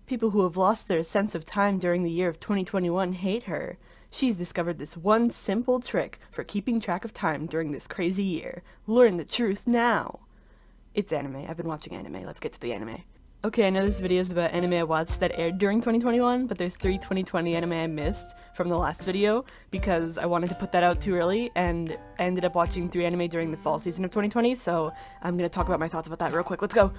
People who have lost their sense of time during the year of 2021 hate her. She's discovered this one simple trick for keeping track of time during this crazy year. Learn the truth now. It's anime. I've been watching anime. Let's get to the anime. Okay, I know this video is about anime I watched that aired during 2021, but there's 3 2020 anime I missed from the last video because I wanted to put that out too early, and I ended up watching 3 anime during the fall season of 2020, so I'm gonna talk about my thoughts about that real quick. Let's go!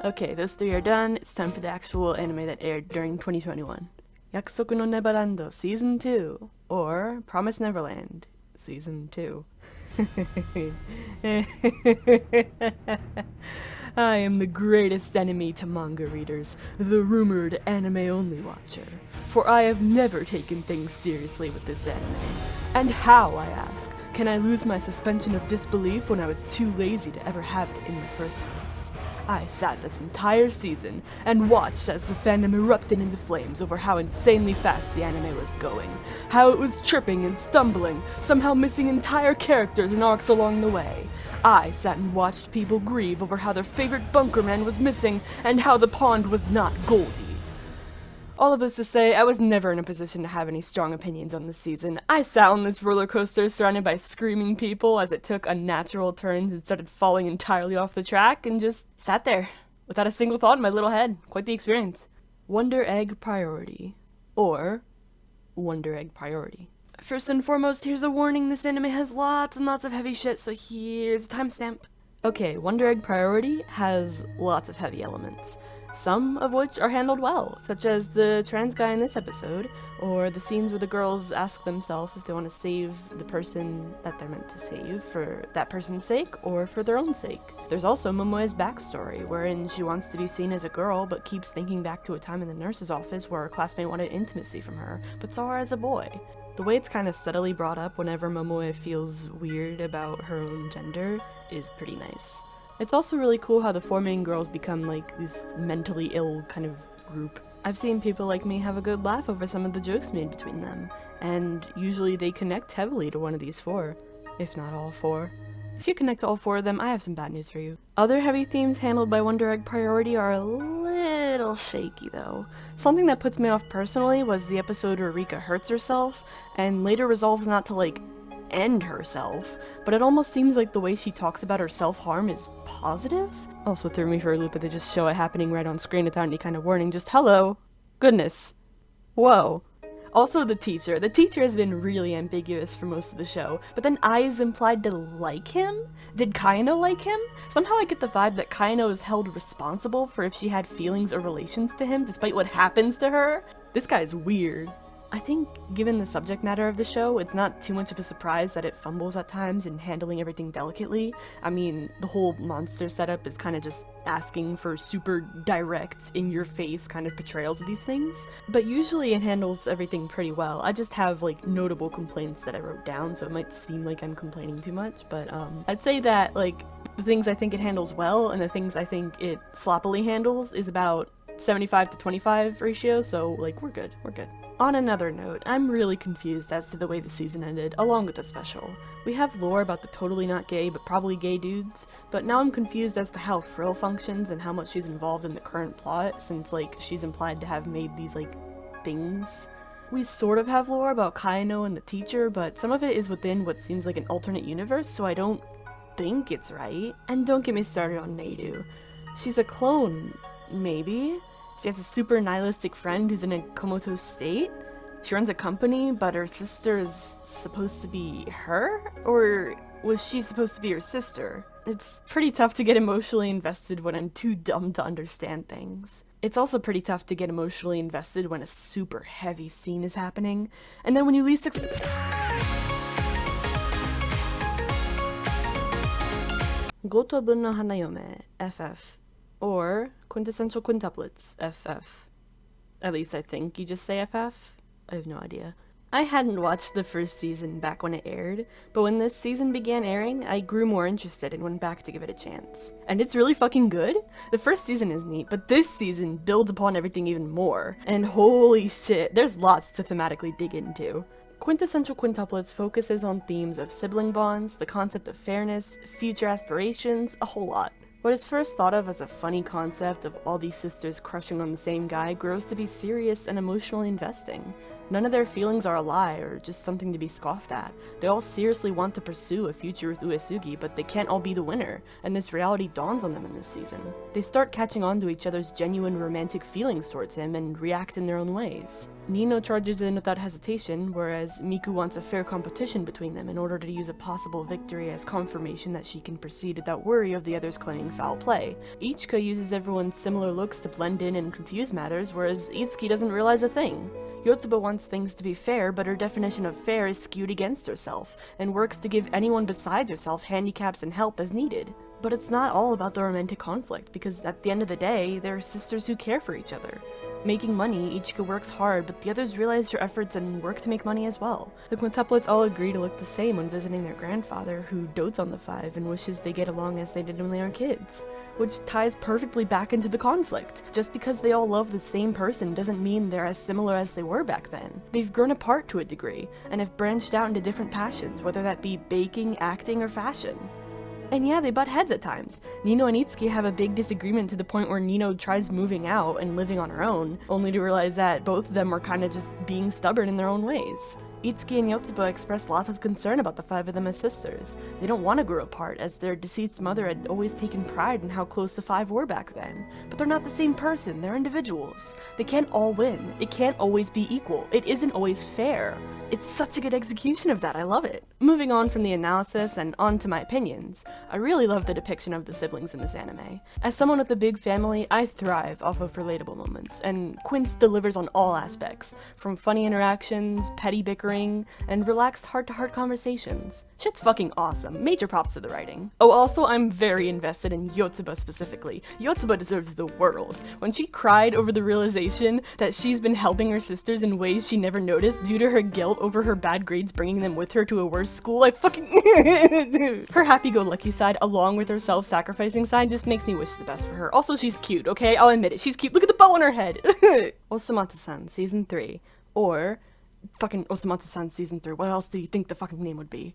Okay, those 3 are done. It's time for the actual anime that aired during 2021. Yakusoku no Neverland Season 2, or Promised Neverland Season 2. I am the greatest enemy to manga readers, the rumored anime-only watcher. For I have never taken things seriously with this anime. And how, I ask, can I lose my suspension of disbelief when I was too lazy to ever have it in the first place? I sat this entire season and watched as the fandom erupted into flames over how insanely fast the anime was going, how it was tripping and stumbling, somehow missing entire characters and arcs along the way. I sat and watched people grieve over how their favorite bunkerman was missing and how the pond was not Goldie. All of this to say, I was never in a position to have any strong opinions on this season. I sat on this roller coaster surrounded by screaming people as it took unnatural turns and started falling entirely off the track, and just sat there, without a single thought in my little head. Quite the experience. Wonder Egg Priority. Or Wonder Egg Priority. First and foremost, here's a warning: this anime has lots and lots of heavy shit, so here's a timestamp. Okay, Wonder Egg Priority has lots of heavy elements, some of which are handled well, such as the trans guy in this episode, or the scenes where the girls ask themselves if they want to save the person that they're meant to save for that person's sake or for their own sake. There's also Momoe's backstory, wherein she wants to be seen as a girl but keeps thinking back to a time in the nurse's office where her classmate wanted intimacy from her, but saw her as a boy. The way it's kind of subtly brought up whenever Momoe feels weird about her own gender is pretty nice. It's also really cool how the 4 main girls become like this mentally ill kind of group. I've seen people like me have a good laugh over some of the jokes made between them, and usually they connect heavily to one of these 4, if not all 4. If you connect to all 4 of them, I have some bad news for you. Other heavy themes handled by Wonder Egg Priority are a little shaky though. Something that puts me off personally was the episode where Rika hurts herself, and later resolves not to end herself, but it almost seems like the way she talks about her self-harm is positive. Also threw me for a loop that they just show it happening right on screen without any kind of warning, just hello. Goodness. Whoa. Also the teacher. The teacher has been really ambiguous for most of the show, but then Ai is implied to like him? Did Kaino like him? Somehow I get the vibe that Kaino is held responsible for if she had feelings or relations to him despite what happens to her. This guy's weird. I think, given the subject matter of the show, it's not too much of a surprise that it fumbles at times in handling everything delicately. I mean, the whole monster setup is kind of just asking for super direct, in-your-face kind of portrayals of these things. But usually it handles everything pretty well. I just have, notable complaints that I wrote down, so it might seem like I'm complaining too much, but, I'd say that, the things I think it handles well and the things I think it sloppily handles is about 75 to 25 ratio, so, we're good. On another note, I'm really confused as to the way the season ended, along with the special. We have lore about the totally not gay but probably gay dudes, but now I'm confused as to how Frill functions and how much she's involved in the current plot, since, she's implied to have made these, things. We sort of have lore about Kaino and the teacher, but some of it is within what seems like an alternate universe, so I don't think it's right. And don't get me started on Neidu. She's a clone, maybe? She has a super nihilistic friend who's in a comatose state. She runs a company, but her sister is supposed to be her? Or was she supposed to be her sister? It's pretty tough to get emotionally invested when I'm too dumb to understand things. It's also pretty tough to get emotionally invested when a super heavy scene is happening, and then when you least expect Gotobun no Hanayome, FF, or Quintessential Quintuplets, FF. At least I think you just say FF? I have no idea. I hadn't watched the first season back when it aired, but when this season began airing, I grew more interested and went back to give it a chance. And it's really fucking good! The first season is neat, but this season builds upon everything even more. And holy shit, there's lots to thematically dig into. Quintessential Quintuplets focuses on themes of sibling bonds, the concept of fairness, future aspirations, a whole lot. What is first thought of as a funny concept of all these sisters crushing on the same guy grows to be serious and emotionally investing. None of their feelings are a lie or just something to be scoffed at. They all seriously want to pursue a future with Uesugi, but they can't all be the winner, and this reality dawns on them in this season. They start catching on to each other's genuine romantic feelings towards him and react in their own ways. Nino charges in without hesitation, whereas Miku wants a fair competition between them in order to use a possible victory as confirmation that she can proceed without worry of the others claiming foul play. Ichika uses everyone's similar looks to blend in and confuse matters, whereas Itsuki doesn't realize a thing. Yotsuba wants things to be fair, but her definition of fair is skewed against herself, and works to give anyone besides herself handicaps and help as needed. But it's not all about the romantic conflict, because at the end of the day, they're sisters who care for each other. Making money, Ichika works hard, but the others realize her efforts and work to make money as well. The quintuplets all agree to look the same when visiting their grandfather, who dotes on the five and wishes they get along as they did when they were kids. Which ties perfectly back into the conflict. Just because they all love the same person doesn't mean they're as similar as they were back then. They've grown apart to a degree, and have branched out into different passions, whether that be baking, acting, or fashion. And yeah, they butt heads at times. Nino and Itsuki have a big disagreement to the point where Nino tries moving out and living on her own, only to realize that both of them are kinda just being stubborn in their own ways. Itsuki and Yotsuba express lots of concern about the five of them as sisters. They don't want to grow apart, as their deceased mother had always taken pride in how close the five were back then. But they're not the same person, they're individuals. They can't all win. It can't always be equal. It isn't always fair. It's such a good execution of that, I love it. Moving on from the analysis and on to my opinions, I really love the depiction of the siblings in this anime. As someone with a big family, I thrive off of relatable moments, and Quince delivers on all aspects, from funny interactions, petty bickering, and relaxed heart-to-heart conversations. Shit's fucking awesome. Major props to the writing. Oh, also, I'm very invested in Yotsuba specifically. Yotsuba deserves the world. When she cried over the realization that she's been helping her sisters in ways she never noticed due to her guilt over her bad grades bringing them with her to a worse school, I fucking her happy-go-lucky side along with her self-sacrificing side just makes me wish the best for her. Also, she's cute, okay? I'll admit it, she's cute. Look at the bow on her head! Osomatsu-san Season 3, or fucking Osomatsu-san Season 3. What else do you think the fucking name would be?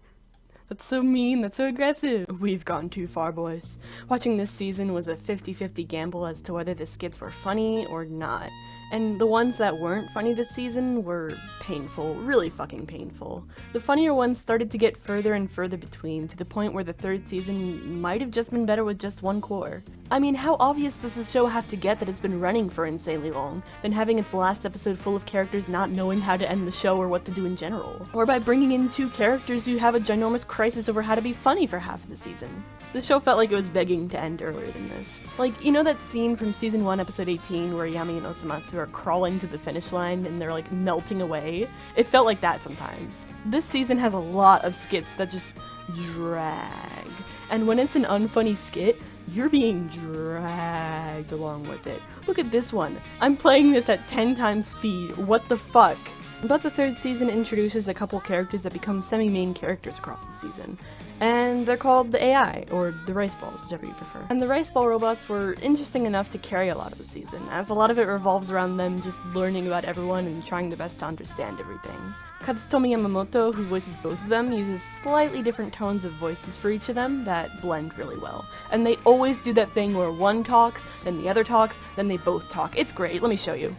That's so mean, that's so aggressive. We've gone too far, boys. Watching this season was a 50-50 gamble as to whether the skits were funny or not. And the ones that weren't funny this season were painful, really fucking painful. The funnier ones started to get further and further between, to the point where the third season might have just been better with just one core. I mean, how obvious does this show have to get that it's been running for insanely long, than having its last episode full of characters not knowing how to end the show or what to do in general? Or by bringing in two characters who have a ginormous crisis over how to be funny for half of the season. The show felt like it was begging to end earlier than this. Like, you know that scene from season 1 episode 18 where Yami and Osomatsu are crawling to the finish line and they're like melting away? It felt like that sometimes. This season has a lot of skits that just drag. And when it's an unfunny skit, you're being dragged along with it. Look at this one. I'm playing this at 10 times speed. What the fuck? But the third season introduces a couple characters that become semi-main characters across the season. And they're called the AI, or the rice balls, whichever you prefer. And the rice ball robots were interesting enough to carry a lot of the season, as a lot of it revolves around them just learning about everyone and trying their best to understand everything. Katsutomi Yamamoto, who voices both of them, uses slightly different tones of voices for each of them that blend really well. And they always do that thing where one talks, then the other talks, then they both talk. It's great, let me show you.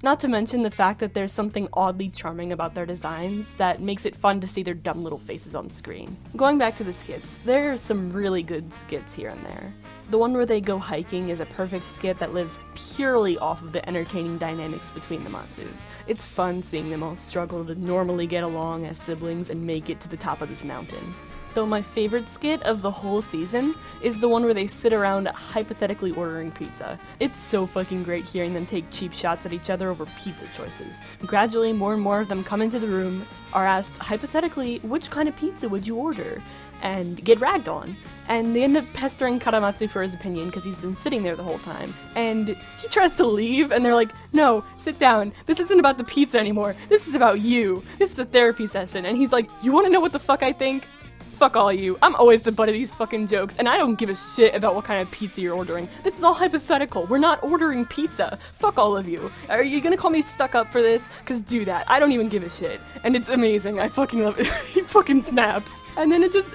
Not to mention the fact that there's something oddly charming about their designs that makes it fun to see their dumb little faces on screen. Going back to the skits, there are some really good skits here and there. The one where they go hiking is a perfect skit that lives purely off of the entertaining dynamics between the Matsus. It's fun seeing them all struggle to normally get along as siblings and make it to the top of this mountain. though my favorite skit of the whole season is the one where they sit around hypothetically ordering pizza. It's so fucking great hearing them take cheap shots at each other over pizza choices. Gradually, more and more of them come into the room, are asked hypothetically, which kind of pizza would you order? And get ragged on. And they end up pestering Karamatsu for his opinion because he's been sitting there the whole time. And he tries to leave and they're like, no, sit down. This isn't about the pizza anymore. This is about you. This is a therapy session. And he's like, you want to know what the fuck I think? Fuck all you. I'm always the butt of these fucking jokes, and I don't give a shit about what kind of pizza you're ordering. This is all hypothetical. We're not ordering pizza. Fuck all of you. Are you gonna call me stuck up for this? Cause do that. I don't even give a shit. And it's amazing. I fucking love it. He fucking snaps. And then it just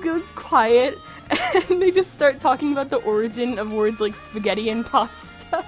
goes quiet, and they just start talking about the origin of words like spaghetti and pasta.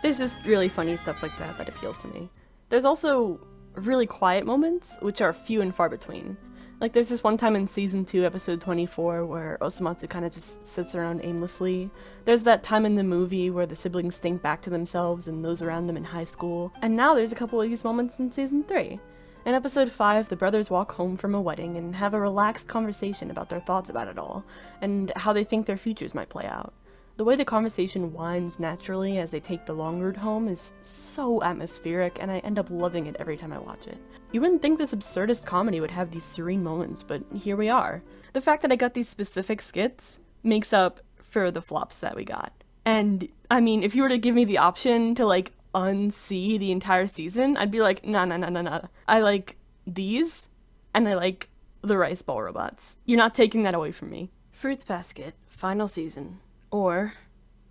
There's just really funny stuff like that appeals to me. There's also really quiet moments, which are few and far between. Like, there's this one time in Season 2, Episode 24, where Osomatsu kind of just sits around aimlessly. There's that time in the movie where the siblings think back to themselves and those around them in high school. And now there's a couple of these moments in Season 3. In Episode 5, the brothers walk home from a wedding and have a relaxed conversation about their thoughts about it all, and how they think their futures might play out. The way the conversation winds naturally as they take the long route home is so atmospheric, and I end up loving it every time I watch it. You wouldn't think this absurdist comedy would have these serene moments, but here we are. The fact that I got these specific skits makes up for the flops that we got. And, I mean, if you were to give me the option to, like, unsee the entire season, I'd be like, nah. I like these, and I like the rice ball robots. You're not taking that away from me. Fruits Basket, final season. Or,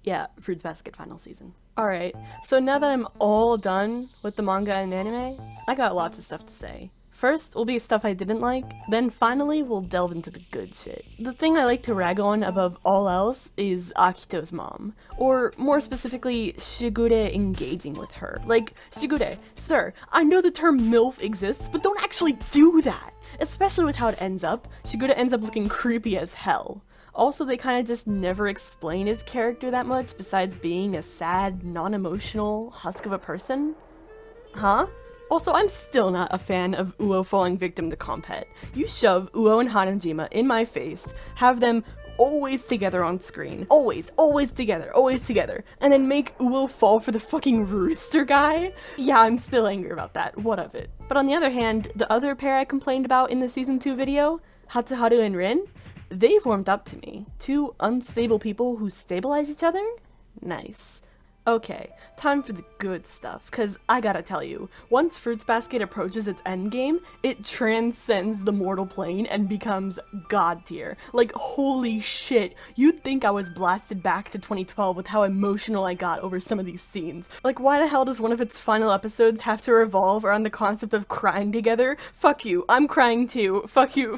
yeah, Fruits Basket final season. Alright, so now that I'm all done with the manga and anime, I got lots of stuff to say. First will be stuff I didn't like, then finally we'll delve into the good shit. The thing I like to rag on above all else is Akito's mom. Or more specifically, Shigure engaging with her. Like, Shigure, sir, I know the term MILF exists, but don't actually do that! Especially with how it ends up. Shigure ends up looking creepy as hell. Also, they kind of just never explain his character that much besides being a sad, non-emotional husk of a person. Huh? Also, I'm still not a fan of Uo falling victim to Compet. You shove Uo and Hanajima in my face, have them always together on screen. Always together, and then make Uo fall for the fucking rooster guy? Yeah, I'm still angry about that. What of it? But on the other hand, the other pair I complained about in the Season 2 video, Hatsuharu and Rin, they've warmed up to me. Two unstable people who stabilize each other? Nice. Okay, time for the good stuff, cause I gotta tell you, once Fruits Basket approaches its endgame, it transcends the mortal plane and becomes god tier. Like, holy shit, you'd think I was blasted back to 2012 with how emotional I got over some of these scenes. Like, why the hell does one of its final episodes have to revolve around the concept of crying together? Fuck you, I'm crying too. Fuck you.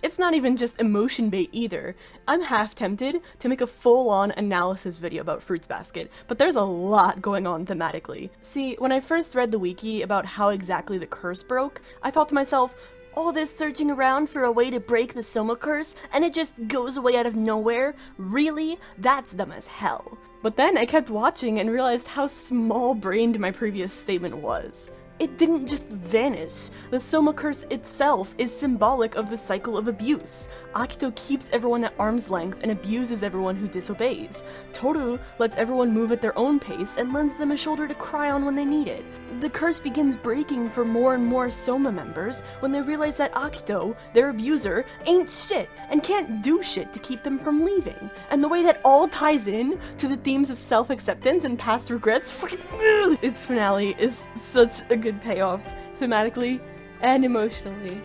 It's not even just emotion bait either. I'm half tempted to make a full-on analysis video about Fruits Basket, but there's a lot going on thematically. See, when I first read the wiki about how exactly the curse broke, I thought to myself, all this searching around for a way to break the Soma curse, and it just goes away out of nowhere? Really? That's dumb as hell. But then I kept watching and realized how small-brained my previous statement was. It didn't just vanish. The Soma curse itself is symbolic of the cycle of abuse. Akito keeps everyone at arm's length and abuses everyone who disobeys. Toru lets everyone move at their own pace and lends them a shoulder to cry on when they need it. The curse begins breaking for more and more Soma members when they realize that Akito, their abuser, ain't shit and can't do shit to keep them from leaving. And the way that all ties in to the themes of self-acceptance and past regrets, its finale is such a good payoff, thematically and emotionally.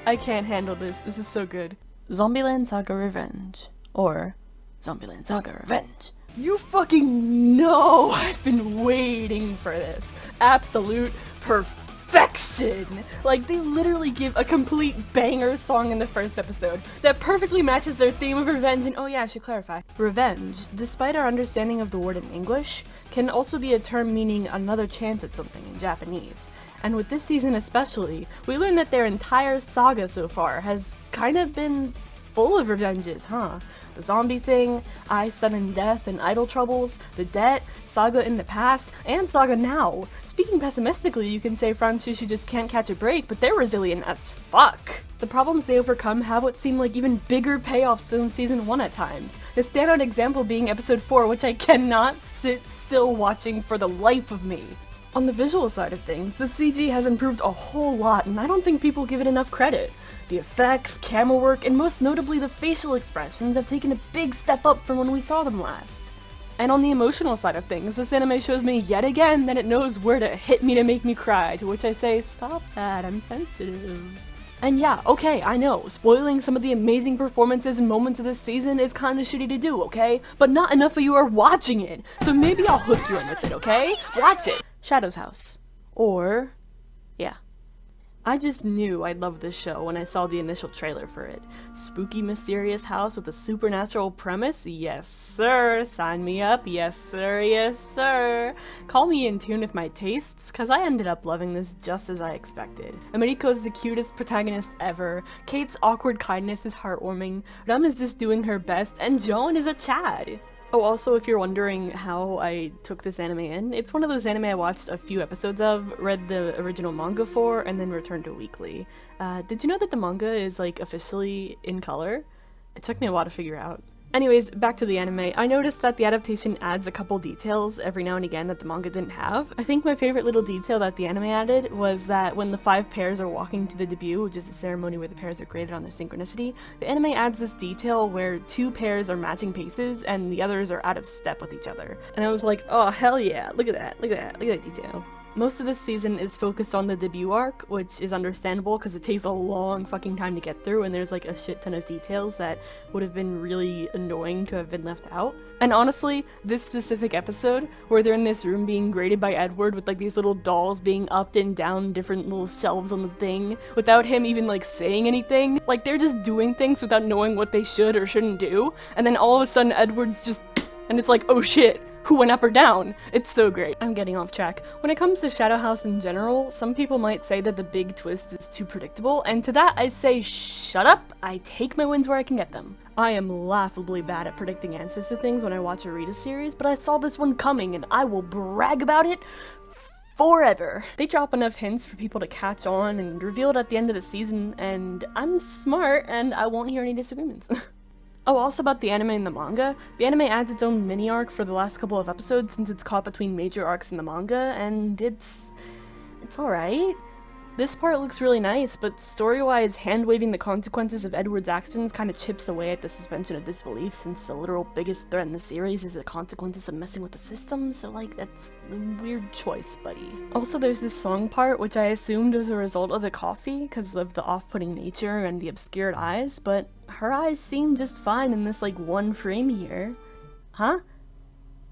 I can't handle this. This is so good. Zombieland Saga Revenge. Or Zombieland Saga Revenge. You fucking know I've been waiting for this. Absolute perfection. Like, they literally give a complete banger song in the first episode that perfectly matches their theme of revenge. And oh yeah, I should clarify. Revenge, despite our understanding of the word in English, can also be a term meaning another chance at something in Japanese. And with this season especially, we learn that their entire saga so far has kind of been full of revenges, huh? The zombie thing, I, Sun and Death, and idol troubles, the debt, Saga in the past, and Saga now. Speaking pessimistically, you can say Franz Shushu just can't catch a break, but they're resilient as fuck. The problems they overcome have what seem like even bigger payoffs than season 1 at times. The standout example being episode 4, which I cannot sit still watching for the life of me. On the visual side of things, the CG has improved a whole lot, and I don't think people give it enough credit. The effects, camera work, and most notably the facial expressions have taken a big step up from when we saw them last. And on the emotional side of things, this anime shows me yet again that it knows where to hit me to make me cry, to which I say, stop that, I'm sensitive. And yeah, okay, I know, spoiling some of the amazing performances and moments of this season is kinda shitty to do, okay? But not enough of you are watching it, so maybe I'll hook you in with it, okay? Watch it! Shadow's House. Or, yeah. I just knew I'd love this show when I saw the initial trailer for it. Spooky, mysterious house with a supernatural premise? Yes, sir. Sign me up. Yes, sir. Yes, sir. Call me in tune with my tastes, cause I ended up loving this just as I expected. Ameriko's the cutest protagonist ever. Kate's awkward kindness is heartwarming. Ram is just doing her best, and Joan is a Chad. Oh, also, if you're wondering how I took this anime in, it's one of those anime I watched a few episodes of, read the original manga for, and then returned to weekly. Did you know that the manga is, like, officially in color? It took me a while to figure out. Anyways, back to the anime. I noticed that the adaptation adds a couple details every now and again that the manga didn't have. I think my favorite little detail that the anime added was that when the 5 pairs are walking to the debut, which is a ceremony where the pairs are graded on their synchronicity, the anime adds this detail where 2 pairs are matching paces and the others are out of step with each other. And I was like, oh hell yeah, look at that, look at that, look at that detail. Most of this season is focused on the debut arc, which is understandable because it takes a long fucking time to get through and there's like a shit ton of details that would have been really annoying to have been left out. And honestly, this specific episode, where they're in this room being graded by Edward with like these little dolls being up and down different little shelves on the thing, without him even like saying anything, like they're just doing things without knowing what they should or shouldn't do, and then all of a sudden Edward's just, and it's like, oh shit. Who went up or down? It's so great. I'm getting off track. When it comes to Shadow House in general, some people might say that the big twist is too predictable, and to that I say shut up, I take my wins where I can get them. I am laughably bad at predicting answers to things when I watch a Rita series, but I saw this one coming and I will brag about it forever. They drop enough hints for people to catch on and reveal it at the end of the season, and I'm smart and I won't hear any disagreements. Oh, also about the anime and the manga, the anime adds its own mini-arc for the last couple of episodes since it's caught between major arcs in the manga, and it's alright. This part looks really nice, but story-wise, hand-waving the consequences of Edward's actions kind of chips away at the suspension of disbelief since the literal biggest threat in the series is the consequences of messing with the system, so like, that's a weird choice, buddy. Also, there's this song part, which I assumed was a result of the coffee, because of the off-putting nature and the obscured eyes, but her eyes seem just fine in this like one frame here. Huh?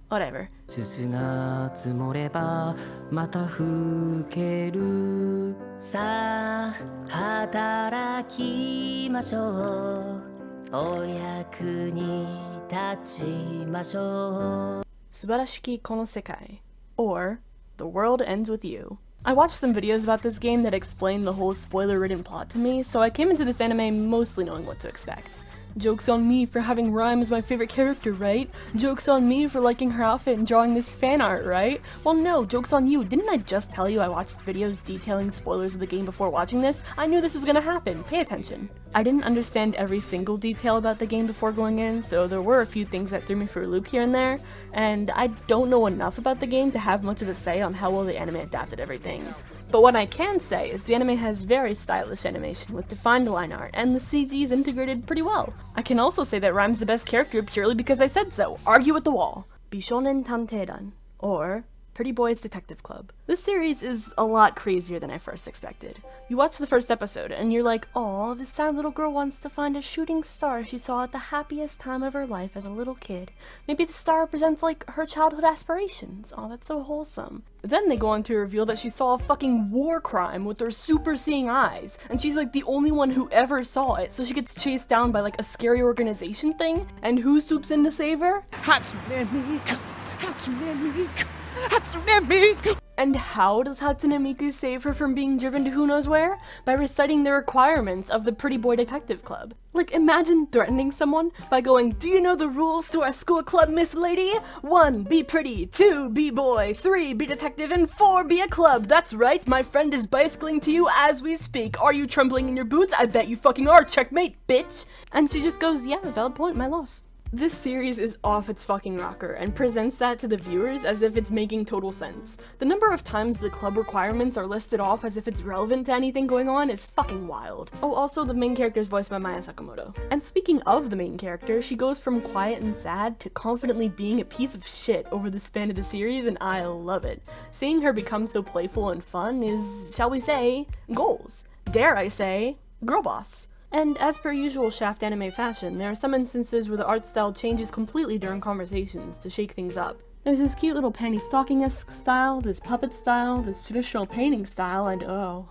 Whatever. Subarashiki kono sekai, or The World Ends With You. I watched some videos about this game that explained the whole spoiler-ridden plot to me, so I came into this anime mostly knowing what to expect. Joke's on me for having Rhyme as my favorite character, right? Joke's on me for liking her outfit and drawing this fan art, right? Well no, joke's on you. Didn't I just tell you I watched videos detailing spoilers of the game before watching this? I knew this was gonna happen. Pay attention. I didn't understand every single detail about the game before going in, so there were a few things that threw me for a loop here and there, and I don't know enough about the game to have much of a say on how well the anime adapted everything. But what I can say is the anime has very stylish animation with defined line art, and the CG is integrated pretty well. I can also say that Rhyme's the best character purely because I said so. Argue with the wall. Bishonen Tanteidan, or Pretty Boys Detective Club. This series is a lot crazier than I first expected. You watch the first episode and you're like, aw, this sad little girl wants to find a shooting star she saw at the happiest time of her life as a little kid. Maybe the star represents like her childhood aspirations. Aw, that's so wholesome. Then they go on to reveal that she saw a fucking war crime with her super seeing eyes, and she's like the only one who ever saw it, so she gets chased down by like a scary organization thing, and who swoops in to save her? Hatsune Miku! Hatsune Miku! Hatsune Miku! And how does Hatsune Miku save her from being driven to who knows where? By reciting the requirements of the Pretty Boy Detective Club. Like, imagine threatening someone by going, "Do you know the rules to our school club, Miss Lady? 1, be pretty, 2, be boy, 3, be detective, and 4, be a club. That's right, my friend is bicycling to you as we speak. Are you trembling in your boots? I bet you fucking are, checkmate, bitch." And she just goes, "Yeah, valid point, my loss." This series is off its fucking rocker and presents that to the viewers as if it's making total sense. The number of times the club requirements are listed off as if it's relevant to anything going on is fucking wild. Oh, also the main character is voiced by Maya Sakamoto. And speaking of the main character, she goes from quiet and sad to confidently being a piece of shit over the span of the series, and I love it. Seeing her become so playful and fun is, shall we say, goals. Dare I say, girl boss. And as per usual Shaft anime fashion, there are some instances where the art style changes completely during conversations to shake things up. There's this cute little panty stocking-esque style, this puppet style, this traditional painting style, and oh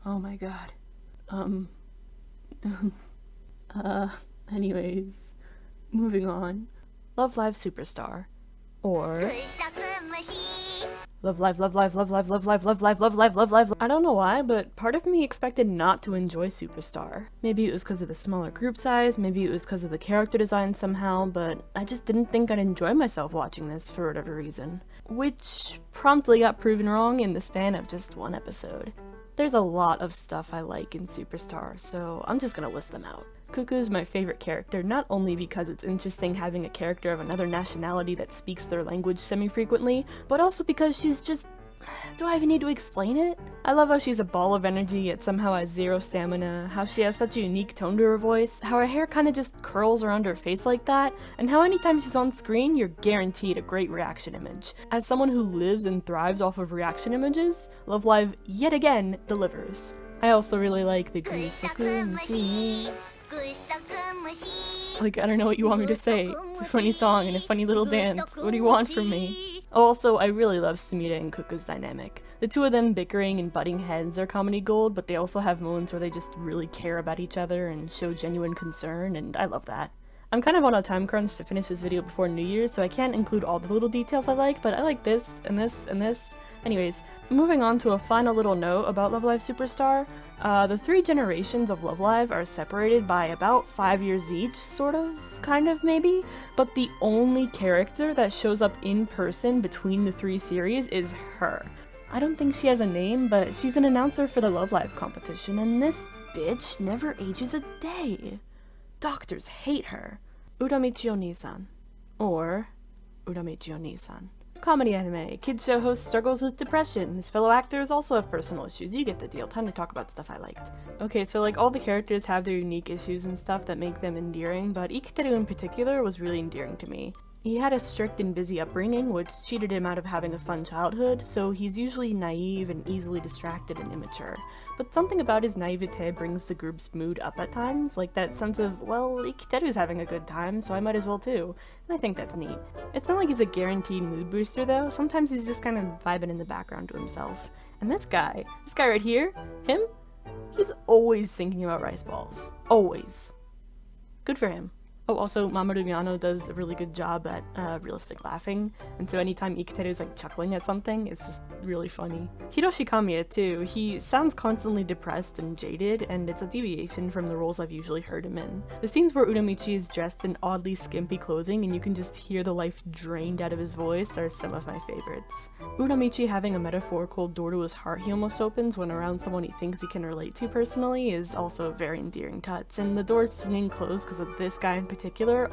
my god. Anyways, moving on. Love Live Superstar. Or Love Live, Love Live, Love Live, Love Live, Love Live, Love Live, Love Live. I don't know why, but part of me expected not to enjoy Superstar. Maybe it was because of the smaller group size, maybe it was because of the character design somehow, but I just didn't think I'd enjoy myself watching this for whatever reason. Which promptly got proven wrong in the span of just one episode. There's a lot of stuff I like in Superstar, so I'm just gonna list them out. Cuckoo's my favorite character, not only because it's interesting having a character of another nationality that speaks their language semi-frequently, but also because she's just... do I even need to explain it? I love how she's a ball of energy yet somehow has zero stamina, how she has such a unique tone to her voice, how her hair kinda just curls around her face like that, and how anytime she's on screen, you're guaranteed a great reaction image. As someone who lives and thrives off of reaction images, Love Live, yet again, delivers. I also really like the Yakusoku. Like, I don't know what you want me to say. It's a funny song and a funny little dance. What do you want from me? Also, I really love Sumire and Kuku's dynamic. The two of them bickering and butting heads are comedy gold, but they also have moments where they just really care about each other and show genuine concern, and I love that. I'm kind of on a time crunch to finish this video before New Year's, so I can't include all the little details I like, but I like this, and this, and this. Anyways, moving on to a final little note about Love Live Superstar. The 3 generations of Love Live are separated by about 5 years each, sort of, kind of, maybe, but the only character that shows up in person between the 3 series is her. I don't think she has a name, but she's an announcer for the Love Live competition, and this bitch never ages a day. Doctors hate her. Uramichi Oniisan. Or Uramichi Oniisan. Comedy anime. Kids show host struggles with depression. His fellow actors also have personal issues. You get the deal. Time to talk about stuff I liked. Okay, so like all the characters have their unique issues and stuff that make them endearing, but Ikiteru in particular was really endearing to me. He had a strict and busy upbringing, which cheated him out of having a fun childhood, so he's usually naive and easily distracted and immature. But something about his naivete brings the group's mood up at times, like that sense of, well, Ikiteru's having a good time, so I might as well too. And I think that's neat. It's not like he's a guaranteed mood booster though, sometimes he's just kind of vibing in the background to himself. And this guy right here, him, he's always thinking about rice balls. Always. Good for him. Oh, also, Mamoru Miyano does a really good job at realistic laughing, and so anytime Ikiteru's like chuckling at something, it's just really funny. Hiroshi Kamiya too, he sounds constantly depressed and jaded, and it's a deviation from the roles I've usually heard him in. The scenes where Uramichi is dressed in oddly skimpy clothing and you can just hear the life drained out of his voice are some of my favorites. Uramichi having a metaphorical door to his heart he almost opens when around someone he thinks he can relate to personally is also a very endearing touch, and the doors swinging closed because of this guy in particular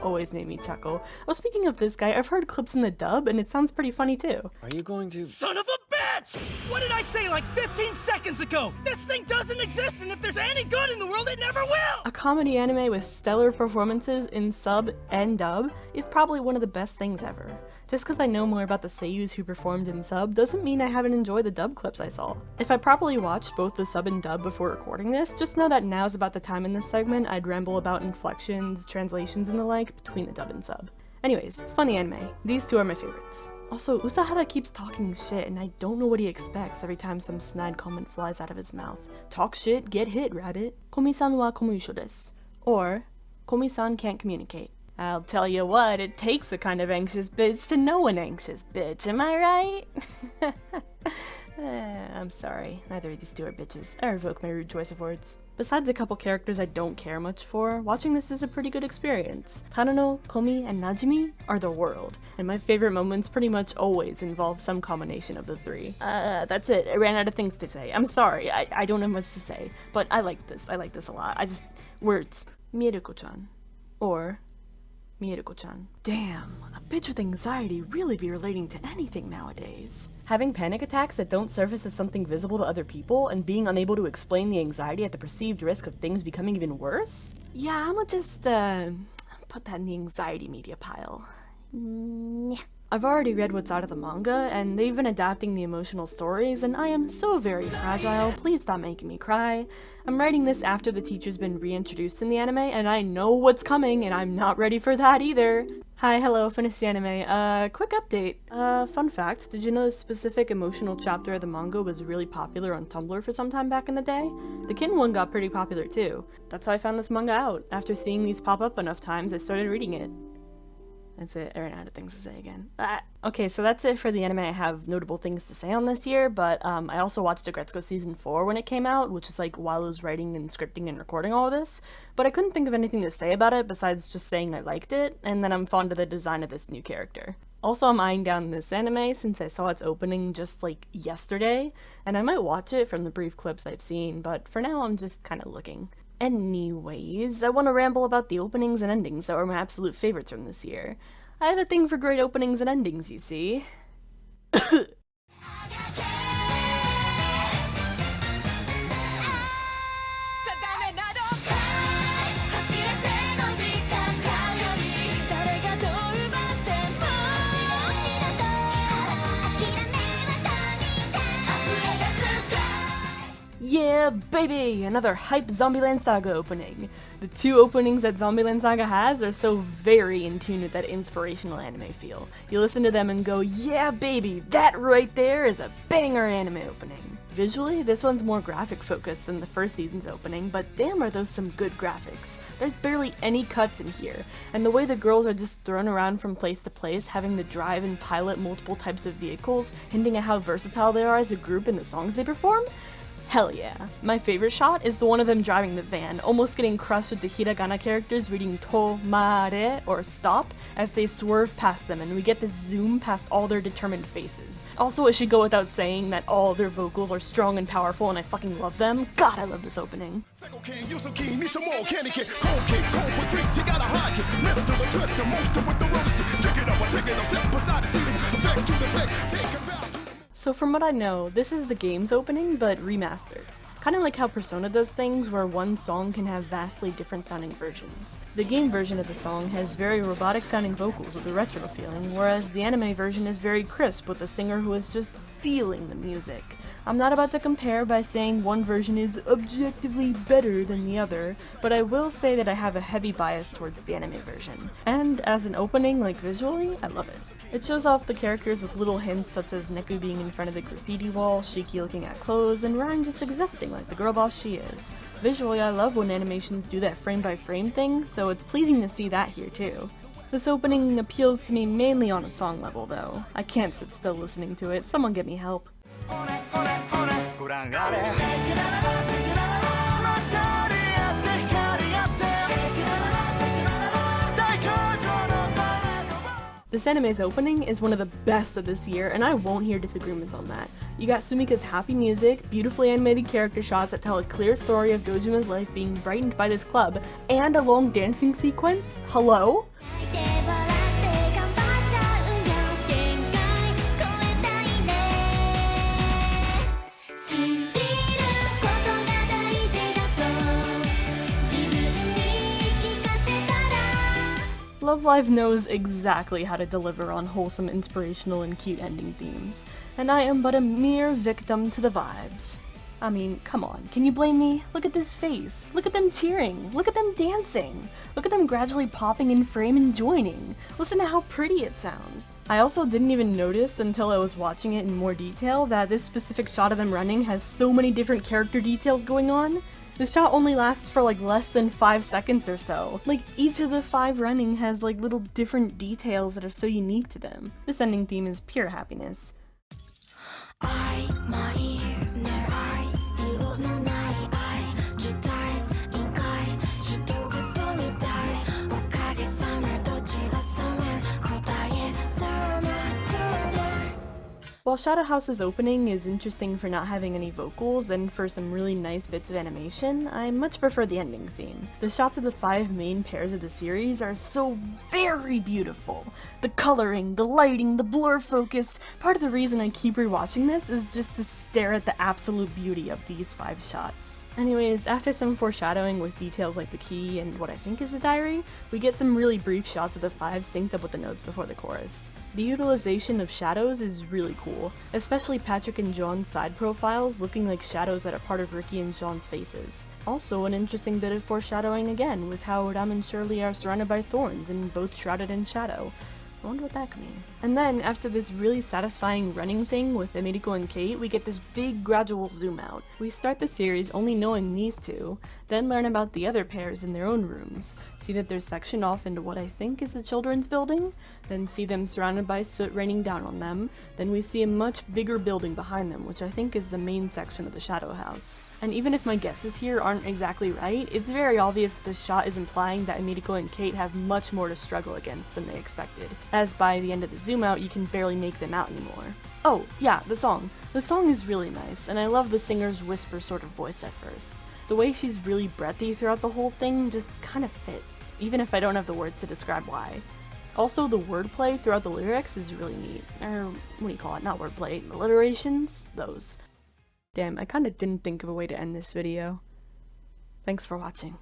always made me chuckle. Oh, speaking of this guy, I've heard clips in the dub and it sounds pretty funny too. Are you going to— Son of a bitch! What did I say like 15 seconds ago? This thing doesn't exist, and if there's any good in the world, it never will! A comedy anime with stellar performances in sub and dub is probably one of the best things ever. Just because I know more about the seiyus who performed in sub doesn't mean I haven't enjoyed the dub clips I saw. If I properly watched both the sub and dub before recording this, just know that now's about the time in this segment I'd ramble about inflections, translations, and the like between the dub and sub. Anyways, funny anime. These two are my favorites. Also, Usahara keeps talking shit, and I don't know what he expects every time some snide comment flies out of his mouth. Talk shit, get hit, rabbit. Komi-san wa komuisho desu. Or, Komi-san can't communicate. I'll tell you what, it takes a kind of anxious bitch to know an anxious bitch, am I right? I'm sorry, neither of these two are bitches. I revoke my rude choice of words. Besides a couple characters I don't care much for, watching this is a pretty good experience. Tadano, Komi, and Najimi are the world, and my favorite moments pretty much always involve some combination of the three. That's it, I ran out of things to say. I'm sorry, I don't have much to say, but I like this a lot. Words. Mieruko-chan. Or Mieruko-chan. Damn, a bitch with anxiety really be relating to anything nowadays. Having panic attacks that don't surface as something visible to other people and being unable to explain the anxiety at the perceived risk of things becoming even worse? Yeah, I'ma just, put that in the anxiety media pile. I've already read what's out of the manga, and they've been adapting the emotional stories, and I am so very fragile, please stop making me cry. I'm writing this after the teacher's been reintroduced in the anime, and I know what's coming, and I'm not ready for that either. Hi, hello, finished the anime. Quick update. Fun fact, did you know this specific emotional chapter of the manga was really popular on Tumblr for some time back in the day? The Kin one got pretty popular too. That's how I found this manga out. After seeing these pop up enough times, I started reading it. That's it, I ran out of things to say again. Okay, so that's it for the anime I have notable things to say on this year, but I also watched Agretsuko Season 4 when it came out, which is like while I was writing and scripting and recording all of this, but I couldn't think of anything to say about it besides just saying I liked it, and then I'm fond of the design of this new character. Also, I'm eyeing down this anime since I saw its opening just like yesterday, and I might watch it from the brief clips I've seen, but for now I'm just kinda looking. Anyways, I want to ramble about the openings and endings that were my absolute favorites from this year. I have a thing for great openings and endings, you see. Yeah, baby! Another hype Zombieland Saga opening. The two openings that Zombieland Saga has are so very in tune with that inspirational anime feel. You listen to them and go, yeah, baby, that right there is a banger anime opening. Visually, this one's more graphic focused than the first season's opening, but damn are those some good graphics. There's barely any cuts in here, and the way the girls are just thrown around from place to place, having to drive and pilot multiple types of vehicles, hinting at how versatile they are as a group in the songs they perform? Hell yeah. My favorite shot is the one of them driving the van, almost getting crushed with the hiragana characters reading tomare, or stop, as they swerve past them, and we get this zoom past all their determined faces. Also, it should go without saying that all their vocals are strong and powerful, and I fucking love them. God, I love this opening. So from what I know, this is the game's opening, but remastered. Kinda like how Persona does things, where one song can have vastly different sounding versions. The game version of the song has very robotic sounding vocals with a retro feeling, whereas the anime version is very crisp with a singer who is just feeling the music. I'm not about to compare by saying one version is objectively better than the other, but I will say that I have a heavy bias towards the anime version. And as an opening, like visually, I love it. It shows off the characters with little hints such as Neku being in front of the graffiti wall, Shiki looking at clothes, and Ryan just existing like the girl boss she is. Visually, I love when animations do that frame by frame thing, so it's pleasing to see that here too. This opening appeals to me mainly on a song level though. I can't sit still listening to it, someone get me help. This anime's opening is one of the best of this year, and I won't hear disagreements on that. You got Sumika's happy music, beautifully animated character shots that tell a clear story of Dojima's life being brightened by this club, and a long dancing sequence? Hello? Love Live knows exactly how to deliver on wholesome, inspirational, and cute ending themes, and I am but a mere victim to the vibes. I mean, come on, can you blame me? Look at this face, look at them cheering, look at them dancing, look at them gradually popping in frame and joining, listen to how pretty it sounds. I also didn't even notice until I was watching it in more detail that this specific shot of them running has so many different character details going on. The shot only lasts for like less than 5 seconds or so. Like each of the 5 running has like little different details that are so unique to them. This ending theme is pure happiness. While Shadow House's opening is interesting for not having any vocals and for some really nice bits of animation, I much prefer the ending theme. The shots of the 5 main pairs of the series are so very beautiful. The coloring, the lighting, the blur focus. Part of the reason I keep rewatching this is just to stare at the absolute beauty of these 5 shots. Anyways, after some foreshadowing with details like the key and what I think is the diary, we get some really brief shots of the 5 synced up with the notes before the chorus. The utilization of shadows is really cool, especially Patrick and John's side profiles looking like shadows that are part of Ricky and John's faces. Also an interesting bit of foreshadowing again with how Ram and Shirley are surrounded by thorns and both shrouded in shadow. I wonder what that could mean. And then, after this really satisfying running thing with Mieruko and Kate, we get this big gradual zoom out. We start the series only knowing these 2, then learn about the other pairs in their own rooms, see that they're sectioned off into what I think is the children's building, then see them surrounded by soot raining down on them, then we see a much bigger building behind them, which I think is the main section of the Shadow House. And even if my guesses here aren't exactly right, it's very obvious that this shot is implying that Mieruko and Kate have much more to struggle against than they expected, as by the end of the zoom out you can barely make them out anymore. Oh, yeah, the song. The song is really nice, and I love the singer's whisper sort of voice at first. The way she's really breathy throughout the whole thing just kind of fits, even if I don't have the words to describe why. Also, the wordplay throughout the lyrics is really neat. Or, what do you call it? Not wordplay, alliterations? Those. Damn, I kinda didn't think of a way to end this video. Thanks for watching.